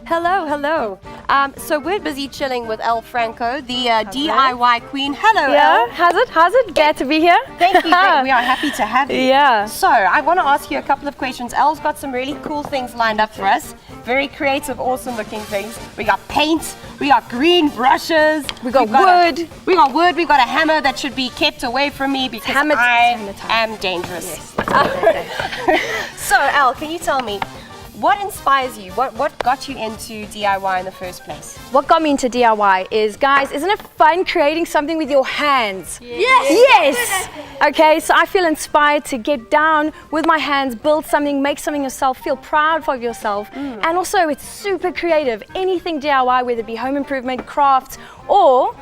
Hello, hello. So we're busy chilling with Elle Franco, the DIY queen. Hello, Elle. How's it? Glad to be here. Thank you. We are happy to have you. Yeah. So I want to ask you a couple of questions. Elle's got some really cool things lined up for us. Very creative, awesome looking things. We got paint. We got green brushes. We got wood. We got wood. We got a hammer that should be kept away from me because I am dangerous. Yes. So Elle, can you tell me, what inspires you? What got you into DIY in the first place? What got me into DIY is, guys, isn't it fun creating something with your hands? Yes. Yes. Okay, so I feel inspired to get down with my hands, build something, make something yourself, feel proud of yourself. And also it's super creative. Anything DIY, whether it be home improvement, crafts, or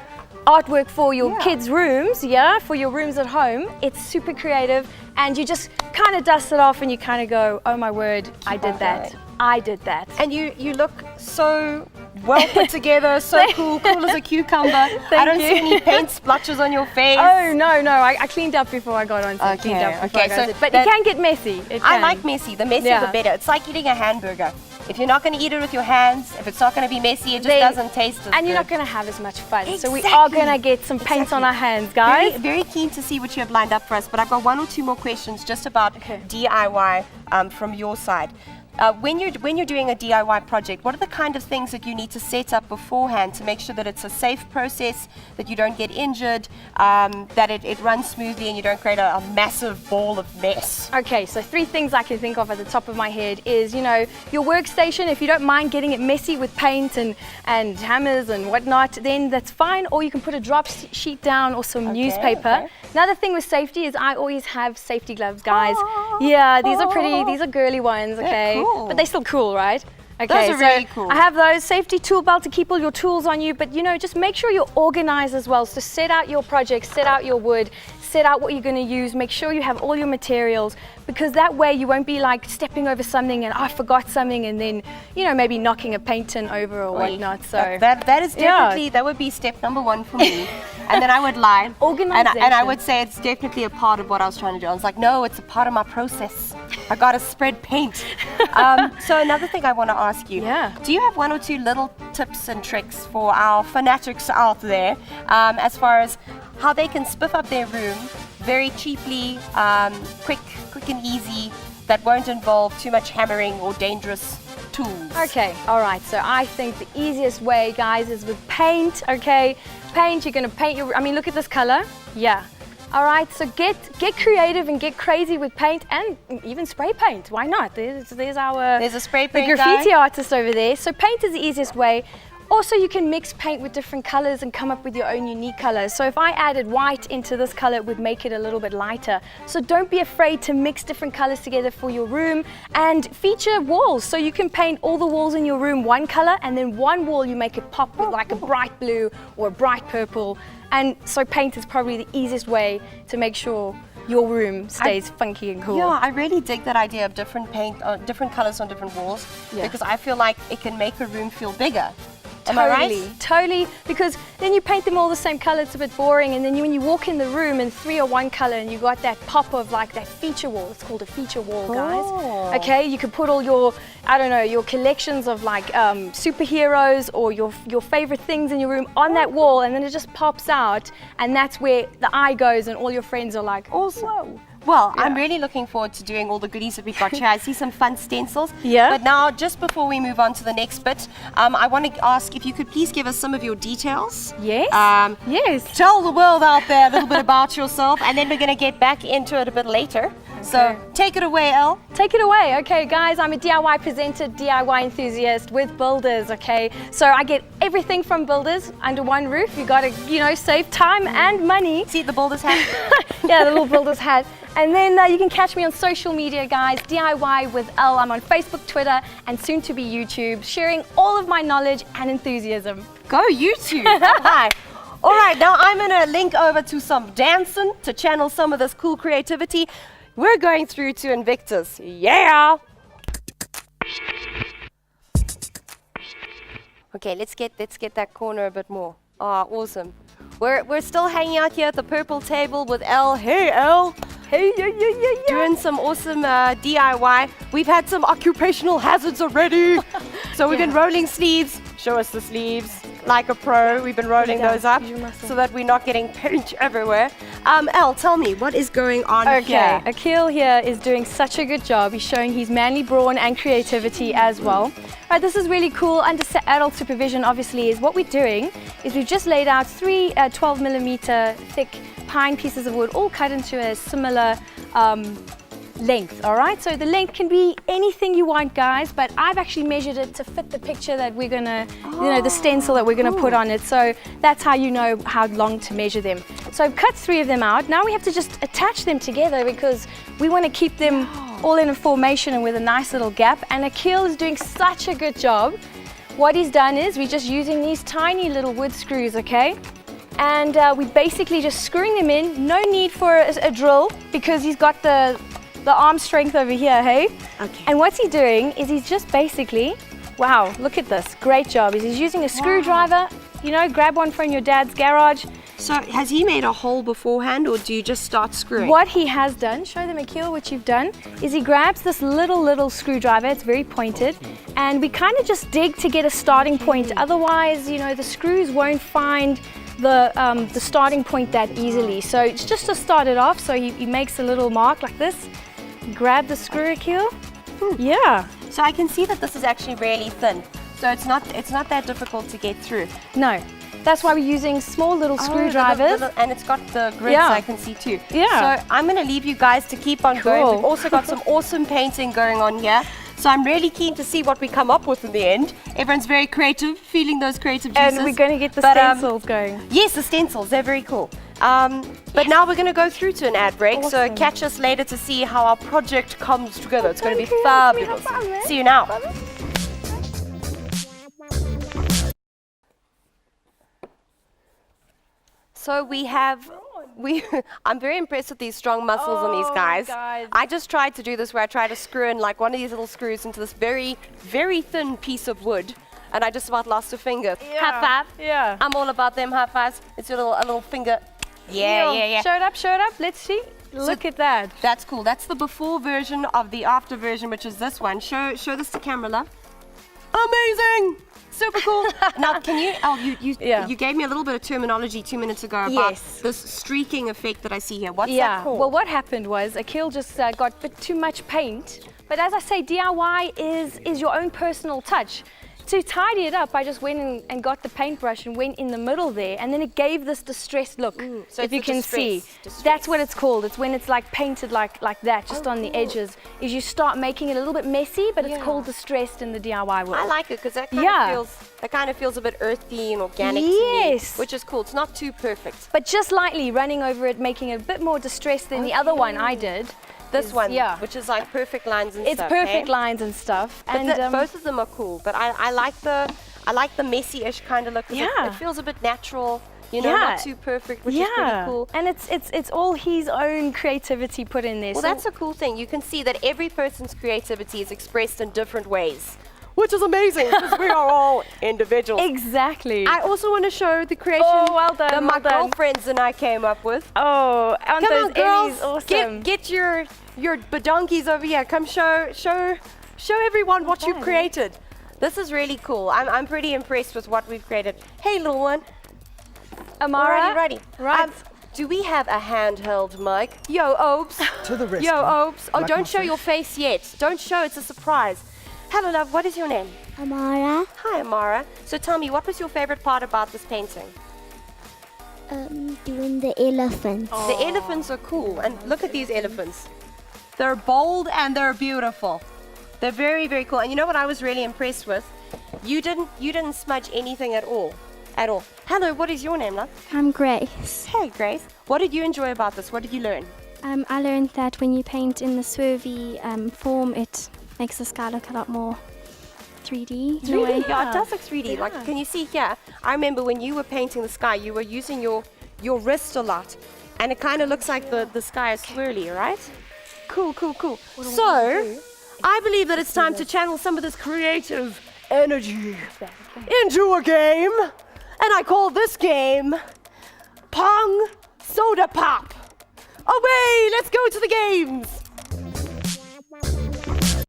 artwork for your kids' rooms, for your rooms at home, it's super creative. And you just kind of dust it off and you kind of go, oh my word, I did that. I did that. And you look so well put together, so cool as a cucumber. I don't see any paint splotches on your face. Oh, no, I cleaned up before I got on. But you can get messy. I like messy. The messier the better. It's like eating a hamburger. If you're not going to eat it with your hands, if it's not going to be messy, it just doesn't taste as good. And you're not going to have as much fun. Exactly. So we are going to get some paint on our hands, guys. Very keen to see what you have lined up for us, but I've got one or two more questions just about DIY from your side. When you're doing a DIY project, what are the kind of things that you need to set up beforehand to make sure that it's a safe process, that you don't get injured, that it runs smoothly and you don't create a massive ball of mess? Okay, so 3 things I can think of at the top of my head is, your workstation. If you don't mind getting it messy with paint and hammers and whatnot, then that's fine. Or you can put a drop sheet down or some newspaper. Another thing with safety is I always have safety gloves, guys. Yeah, these are girly ones, okay? Cool. But they're still cool, right? Okay, those are really cool. I have those, safety tool belt to keep all your tools on you, but just make sure you're organized as well. So set out your projects, set out your wood, set out what you're going to use, make sure you have all your materials, because that way you won't be like stepping over something and I forgot something and then, maybe knocking a paint tin over or whatnot. So that is definitely, that would be step number 1 for me. And then I would lie. Organization. And I would say it's definitely a part of what I was trying to do. I was like, no, it's a part of my process. I got to spread paint. So another thing I want to ask you, do you have 1 or 2 little tips and tricks for our fanatics out there as far as how they can spiff up their room very cheaply, quick and easy, that won't involve too much hammering or dangerous tools? Okay, all right. So I think the easiest way, guys, is with paint, okay? Paint, you're going to paint look at this color. Yeah. All right, so get creative and get crazy with paint and even spray paint. Why not? There's a spray paint the graffiti artist over there. So paint is the easiest way. Also, you can mix paint with different colors and come up with your own unique colors. So if I added white into this color, it would make it a little bit lighter. So don't be afraid to mix different colors together for your room and feature walls. So you can paint all the walls in your room one color and then one wall you make it pop with like a bright blue or a bright purple. And so paint is probably the easiest way to make sure your room stays funky and cool. Yeah, I really dig that idea of different paint, different colors on different walls, because I feel like it can make a room feel bigger. Am I right? Totally, because then you paint them all the same color, it's a bit boring, and then when you walk in the room and 3 are one color and you got that pop of like that feature wall. It's called a feature wall, guys. Okay, you could put all your, your collections of like superheroes or your favorite things in your room on that wall, and then it just pops out, and that's where the eye goes and all your friends are like, whoa. Well, I'm really looking forward to doing all the goodies that we've got here. I see some fun stencils. Yeah. But now, just before we move on to the next bit, I want to ask if you could please give us some of your details. Yes. Yes. Tell the world out there a little bit about yourself, and then we're going to get back into it a bit later. Okay. So take it away, Elle. Take it away. Okay, guys, I'm a DIY presenter, DIY enthusiast with builders, okay? So I get everything from builders under one roof. You got to, save time and money. See the builder's hat? Yeah, the little builder's hat. And then you can catch me on social media, guys, DIYwithElle. I'm on Facebook, Twitter, and soon to be YouTube, sharing all of my knowledge and enthusiasm. Go YouTube! Hi. All right, now I'm going to link over to some dancing to channel some of this cool creativity. We're going through to Invictus. Yeah! Okay, let's get that corner a bit more. Oh, awesome. We're still hanging out here at the purple table with Elle. Hey, Elle. Hey, yeah. Doing some awesome DIY. We've had some occupational hazards already. So we've been rolling sleeves. Show us the sleeves. Like a pro, we've been rolling those up so that we're not getting paint everywhere. Elle, tell me, what is going on here? Okay, Akil here is doing such a good job. He's showing his manly brawn and creativity as well. Right, this is really cool. Under adult supervision, obviously, is what we're doing is we've just laid out three 12mm thick pine pieces of wood, all cut into a similar length, all right? So the length can be anything you want, guys, but I've actually measured it to fit the picture that we're gonna, the stencil that we're gonna put on it. So that's how you know how long to measure them. So I've cut 3 of them out. Now we have to just attach them together because we want to keep them all in a formation and with a nice little gap. And Akil is doing such a good job. What he's done is we're just using these tiny little wood screws, okay? And we're basically just screwing them in. No need for a drill because he's got the arm strength over here, hey? Okay. And what's he doing is he's just basically, wow, look at this, great job. He's using a screwdriver, you know, grab one from your dad's garage. So has he made a hole beforehand or do you just start screwing? What he has done, show them Akil what you've done, is he grabs this little screwdriver, it's very pointed, and we kind of just dig to get a starting point. Otherwise, you know, the screws won't find the starting point that easily. So it's just to start it off, so he makes a little mark like this. Grab the screw, Akil. Yeah. So I can see that this is actually really thin. So it's not that difficult to get through. No. That's why we're using small little screwdrivers. And it's got the grids I can see too. Yeah. So I'm going to leave you guys to keep on going. We've also got some awesome painting going on here. So I'm really keen to see what we come up with in the end. Everyone's very creative, feeling those creative juices. And we're going to get the stencils going. Yes, the stencils, they're very cool. But now we're going to go through to an ad break. Awesome. So catch us later to see how our project comes together. It's going to be fabulous. See you now. So I'm very impressed with these strong muscles on these guys. I just tried to do this where I tried to screw in like one of these little screws into this very, very thin piece of wood. And I just about lost a finger. Yeah. High five. Yeah. I'm all about them high fives. It's a little finger. Yeah. Show it up. Let's see. Look at that. That's cool. That's the before version of the after version, which is this one. Show this to camera, love. Amazing. Super cool. Now, can you, you gave me a little bit of terminology 2 minutes ago about this streaking effect that I see here. What's that called? Well, what happened was Akil just got a bit too much paint. But as I say, DIY is your own personal touch. To tidy it up, I just went and got the paintbrush and went in the middle there, and then it gave this distressed look. So if you can see, that's what it's called. It's when it's like painted like that, just on the edges. Is you start making it a little bit messy, but it's called distressed in the DIY world. I like it because that kind of feels a bit earthy and organic to me, which is cool. It's not too perfect, but just lightly running over it, making it a bit more distressed than the other one I did. This one, which is like perfect lines and stuff. It's perfect lines and stuff. But both of them are cool. But I like the messy-ish kind of look. It feels a bit natural, you know, not too perfect, which is pretty cool. And it's all his own creativity put in there. Well, that's a cool thing. You can see that every person's creativity is expressed in different ways, which is amazing because we are all individuals. Exactly. I also want to show the creation that my girlfriends and I came up with. Oh, aren't Come those on, girls! Ellie's awesome. Get your badonkies over here. Come show everyone what you've created. This is really cool. I'm pretty impressed with what we've created. Hey, little one. Amara. Alrighty. Right. Do we have a handheld mic? Yo, Obes. To the rescue. Yo, Obes. Oh, don't show your face yet. Don't show. It's a surprise. Hello, love. What is your name? Amara. Hi, Amara. So tell me, what was your favorite part about this painting? Doing the elephants. The elephants are cool, and look at these elephants. They're bold and they're beautiful. They're very, very cool. And you know what I was really impressed with? You didn't smudge anything at all. Hello, what is your name, love? I'm Grace. Hey, Grace. What did you enjoy about this? What did you learn? I learned that when you paint in the swervy form, it makes the sky look a lot more 3D. In a way. Yeah, it does look 3D. Like, can you see here? I remember when you were painting the sky, you were using your wrist a lot, and it kind of looks like the sky is swirly, right? Cool. So, I believe that it's time to channel some of this creative energy into a game, and I call this game Pong Soda Pop. Away! Let's go to the games!